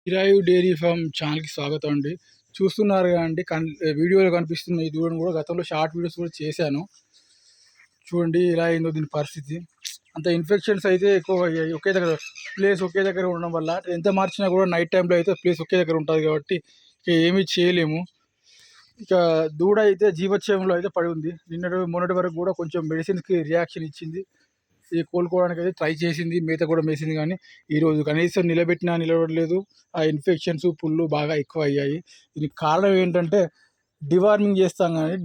కిరాయి dairy farm ఛానల్‌కి స్వాగతం అండి. చూస్తున్నారు కదండీ వీడియోలో కనిపిస్తున్న ఈ దూడను కూడా గతంలో షార్ట్ వీడియోస్ కూడా చేశాను. చూడండి ఎలా అయిందో దీని పరిస్థితి. అంత ఇన్ఫెక్షన్స్ అయితే ఎక్కువయ్యాయి. ఒకే దగ్గర ఉండడం వల్ల ఎంత మార్చినా కూడా నైట్ టైమ్‌లో అయితే ప్లేస్ ఒకే దగ్గర ఉంటది కాబట్టి ఇక ఏమీ చేయలేము. ఇక దూడ అయితే జీవోత్సవంలో అయితే పడి ఉంది. మొన్నటి వరకు కూడా కొంచెం మెడిసిన్స్‌కి రియాక్షన్ ఇచ్చింది. ఇది కోలుకోవడానికి అయితే ట్రై చేసింది. మేత కూడా మేసింది కానీ ఈరోజు కనీసం నిలబెట్టినా నిలబడలేదు. ఆ ఇన్ఫెక్షన్స్, పుళ్ళు బాగా ఎక్కువ అయ్యాయి. దీనికి కారణం ఏంటంటే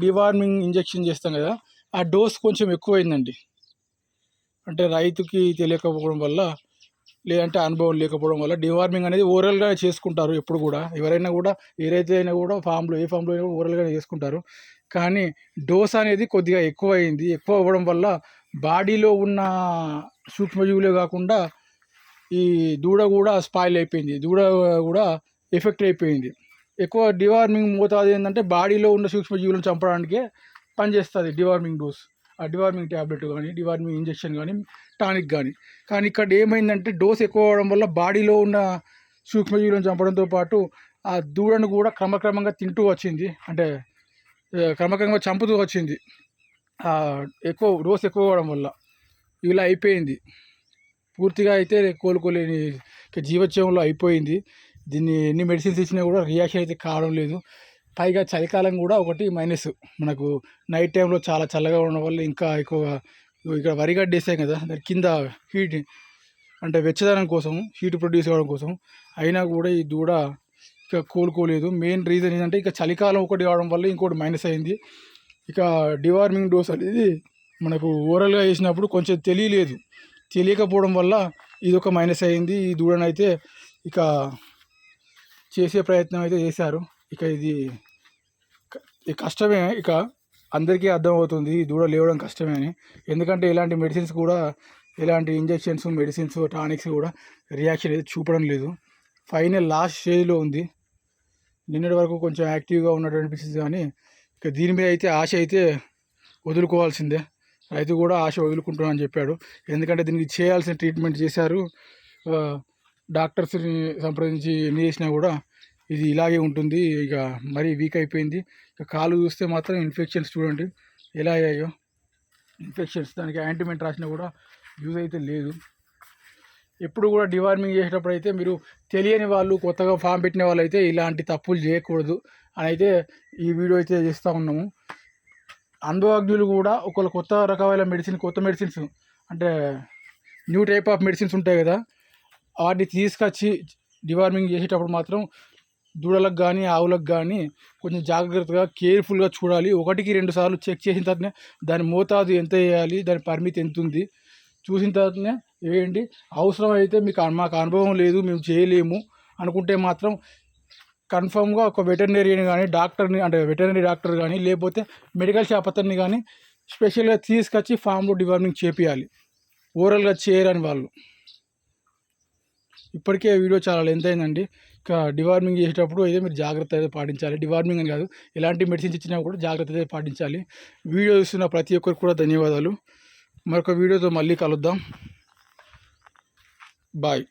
డివార్మింగ్ ఇంజెక్షన్ చేస్తాం కదా! ఆ డోస్ కొంచెం ఎక్కువైందండి. అంటే రైతుకి తెలియకపోవడం వల్ల, లేదంటే అనుభవం లేకపోవడం వల్ల డివార్మింగ్ అనేది ఓరల్‌గా చేసుకుంటారు ఎప్పుడు కూడా. ఎవరైనా కూడా ఏ రైతు కూడా ఏ ఫామ్‌లో అయినా ఓరల్‌గానే చేసుకుంటారు. కానీ డోస్ అనేది కొద్దిగా ఎక్కువయింది. ఎక్కువ అవ్వడం వల్ల బాడీలో ఉన్న సూక్ష్మజీవులే కాకుండా ఈ దూడ కూడా స్పాయిల్ అయిపోయింది. దూడ కూడా ఎఫెక్ట్ అయిపోయింది. ఎక్కువ డివార్మింగ్ మోతాదు ఏంటంటే బాడీలో ఉన్న సూక్ష్మజీవులను చంపడానికే పనిచేస్తుంది డివార్మింగ్ డోస్. ఆ డివార్మింగ్ ట్యాబ్లెట్ కానీ, డివార్మింగ్ ఇంజెక్షన్ కానీ, టానిక్ కానీ. కానీ ఇక్కడ ఏమైందంటే డోస్ ఎక్కువ అవ్వడం వల్ల బాడీలో ఉన్న సూక్ష్మజీవులను చంపడంతో పాటు ఆ దూడను కూడా క్రమక్రమంగా తింటూ వచ్చింది. అంటే క్రమక్రమంగా చంపుతూ వచ్చింది. డోస్ ఎక్కువ అవ్వడం వల్ల ఇలా అయిపోయింది. పూర్తిగా అయితే కోలుకోలేని జీవోత్సవంలో అయిపోయింది. దీన్ని ఎన్ని మెడిసిన్స్ ఇచ్చినా కూడా రియాక్షన్ అయితే కావడం లేదు. పైగా చలికాలం కూడా ఒకటి మైనస్. మనకు నైట్ టైంలో చాలా చల్లగా ఉండడం వల్ల ఇంకా ఎక్కువగా ఇక్కడ వరి గడ్డేసాం కదా, దాని కింద హీట్ అంటే వెచ్చదనం కోసం, హీట్ ప్రొడ్యూస్ అవ్వడం కోసం అయినా కూడా ఈ దూడ ఇక కోలుకోలేదు. మెయిన్ రీజన్ ఏంటంటే ఇక చలికాలం ఒకటి కావడం వల్ల ఇంకోటి మైనస్ అయింది. ఇక డివార్మింగ్ డోస్ అనేది మనకు ఓరల్గా వేసినప్పుడు కొంచెం తెలియకపోవడం వల్ల ఇదొక మైనస్ అయింది. ఈ దూడనైతే ఇక చేసే ప్రయత్నం అయితే చేశారు. ఇక ఇది కష్టమే. ఇక అందరికీ అర్థమవుతుంది ఈ దూడ లేవడం కష్టమే అని. ఎందుకంటే ఇలాంటి మెడిసిన్స్ కూడా, ఇలాంటి ఇంజెక్షన్స్, మెడిసిన్స్, టానిక్స్ కూడా రియాక్షన్ అయితే చూపడం లేదు. ఫైనల్ లాస్ట్ స్టేజ్లో ఉంది. నిన్నటి వరకు కొంచెం యాక్టివ్గా ఉన్నట్టు అనిపిస్తుంది కానీ ఇక దీని మీద అయితే ఆశ అయితే వదులుకోవాల్సిందే. రైతు కూడా ఆశ వదులుకుంటున్నానని చెప్పాడు. ఎందుకంటే దీనికి చేయాల్సిన ట్రీట్మెంట్ చేశారు. డాక్టర్స్ని సంప్రదించి ఎన్ని చేసినా కూడా ఇది ఇలాగే ఉంటుంది. ఇక మరీ వీక్ అయిపోయింది. ఇక కాలు చూస్తే మాత్రం ఇన్ఫెక్షన్స్ చూడండి ఎలా అయ్యాయో. ఇన్ఫెక్షన్స్, దానికి యాంటీమెంట్ రాసినా కూడా యూజ్ అయితే లేదు. ఎప్పుడు కూడా డివార్మింగ్ చేసేటప్పుడు అయితే మీరు తెలియని వాళ్ళు, కొత్తగా ఫామ్ పెట్టిన వాళ్ళు అయితే ఇలాంటి తప్పులు చేయకూడదు అని అయితే ఈ వీడియో అయితే చేస్తూ ఉన్నాము. అనుభవజ్ఞులు కూడా ఒకళ్ళు కొత్త రకమైన కొత్త మెడిసిన్స్ అంటే న్యూ టైప్ ఆఫ్ మెడిసిన్స్ ఉంటాయి కదా, వాటిని తీసుకొచ్చి డివార్మింగ్ చేసేటప్పుడు మాత్రం దూడలకు కానీ, ఆవులకు కానీ కొంచెం జాగ్రత్తగా, కేర్ఫుల్గా చూడాలి. 1-2 సార్లు చెక్ చేసిన తర్వాతనే దాని మోతాదు ఎంత వేయాలి, దాని పరిమితి ఎంత ఉంది చూసిన తర్వాతనే వేయండి. అవసరమైతే మాకు అనుభవం లేదు, మేము చేయలేము అనుకుంటే మాత్రం కన్ఫామ్గా ఒక వెటర్నరీని కానీ, వెటర్నరీ డాక్టర్ కానీ, లేకపోతే మెడికల్ షాప్ అతన్ని కానీ స్పెషల్గా తీసుకొచ్చి ఫామ్లో డివార్మింగ్ చేపియాలి. ఓరల్గా చేయరని వాళ్ళు. ఇప్పటికే వీడియో చాలా లెంత్ అయిందండి. ఇక డివార్మింగ్ చేసేటప్పుడు అయితే మీరు జాగ్రత్త అయితే పాటించాలి. డివార్మింగ్ అని కాదు, ఎలాంటి మెడిసిన్స్ ఇచ్చినా కూడా జాగ్రత్త అయితే పాటించాలి. వీడియో చూస్తున్న ప్రతి ఒక్కరికి కూడా ధన్యవాదాలు. మరొక వీడియోతో మళ్ళీ కలుద్దాం. బాయ్.